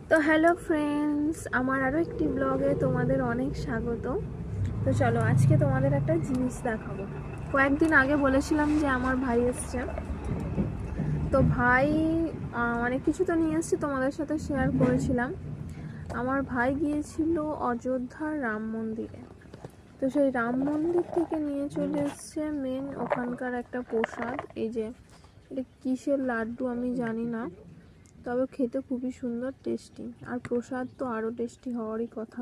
তো hello friends, আমার আরও একটি ব্লগে তোমাদের অনেক স্বাগত। তো চলো আজকে তোমাদের একটা জিনিস দেখাবো। কয়েকদিন আগে বলেছিলাম যে আমার ভাই এসছে, তো ভাই অনেক কিছু তো নিয়ে এসছে, তোমাদের সাথে শেয়ার করেছিলাম। আমার ভাই গিয়েছিল অযোধ্যার রাম মন্দিরে। তো সেই রাম মন্দির থেকে নিয়ে চলে এসছে মেন ওখানকার একটা প্রসাদ। এই যে এটা কিসের লাড্ডু আমি জানি না, তবে খেতে খুবই সুন্দর, টেস্টি। আর প্রসাদ তো আরও টেস্টি হওয়ারই কথা।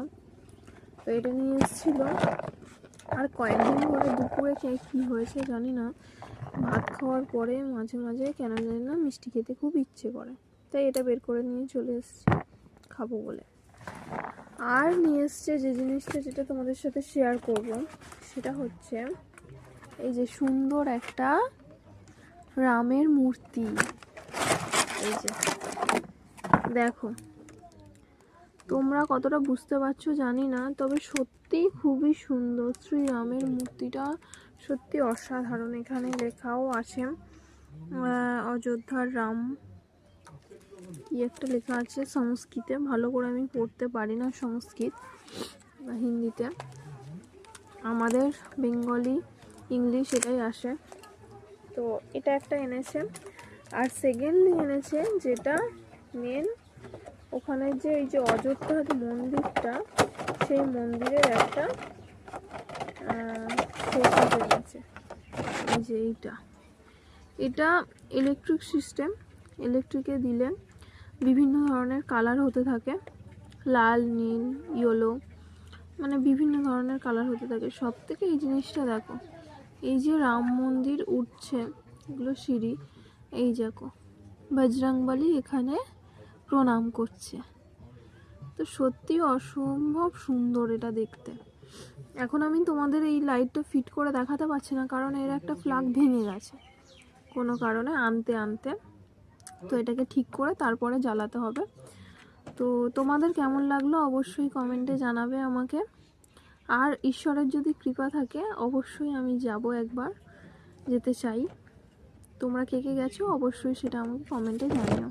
তো এটা নিয়ে এসেছিলো। আর কয়েকদিন ধরে দুপুরে কী হয়েছে জানি না, ভাত খাওয়ার পরে মাঝে মাঝে কেন জানি না মিষ্টি খেতে খুব ইচ্ছে করে, তাই এটা বের করে নিয়ে চলে এসেছি খাবো বলে। আর নিয়ে এসছে যে জিনিসটা, যেটা তোমাদের সাথে শেয়ার করব, সেটা হচ্ছে এই যে সুন্দর একটা রামের মূর্তি। এই যে দেখো, তোমরা কতটা বুঝতে পারছো জানি না, তবে সত্যিই খুবই সুন্দর। শ্রীরামের মূর্তিটা সত্যি অসাধারণ। এখানে লেখাও আছে অযোধ্যার রাম, কি একটা লেখা আছে সংস্কৃতে, ভালো করে আমি পড়তে পারি না সংস্কৃত বা হিন্দিতে, আমাদের বেঙ্গলি ইংলিশ এটাই আসে। তো এটা একটা এনেছে। আর সেকেন্ডলি এনেছে যেটা মেন, ওখানে যে এই যে অযোধ্যার মন্দিরটা, সেই মন্দিরের একটা প্রসাদ এনেছে। এই যে এটা ইলেকট্রিক সিস্টেম, ইলেকট্রিকে দিলে বিভিন্ন ধরনের কালার হতে থাকে, লাল, নীল, ইয়েলো, মানে বিভিন্ন ধরনের কালার হতে থাকে। সব থেকে এই জিনিসটা দেখো, এই যে রাম মন্দির উঠছে, এগুলো সিঁড়ি, এই দেখো বজরংবলী এখানে প্রণাম করছে। তো সত্যি অসম্ভব সুন্দর এটা দেখতে। এখন আমি তোমাদের এই লাইটটা ফিট করে দেখাতে পারছি না, কারণ এর একটা প্লাগ ভেঙে গেছে কোনো কারণে আনতে। তো এটাকে ঠিক করে তারপরে জ্বালাতে হবে। তো তোমাদের কেমন লাগলো অবশ্যই কমেন্টে জানাবে আমাকে। আর ঈশ্বরের যদি কৃপা থাকে অবশ্যই আমি যাব, একবার যেতে চাই। তোমরা কে কে গেছো অবশ্যই সেটা আমাকে কমেন্টে জানিও।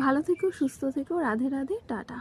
ভালো থেকো, সুস্থ থেকো, রাধে রাধে, টাটা।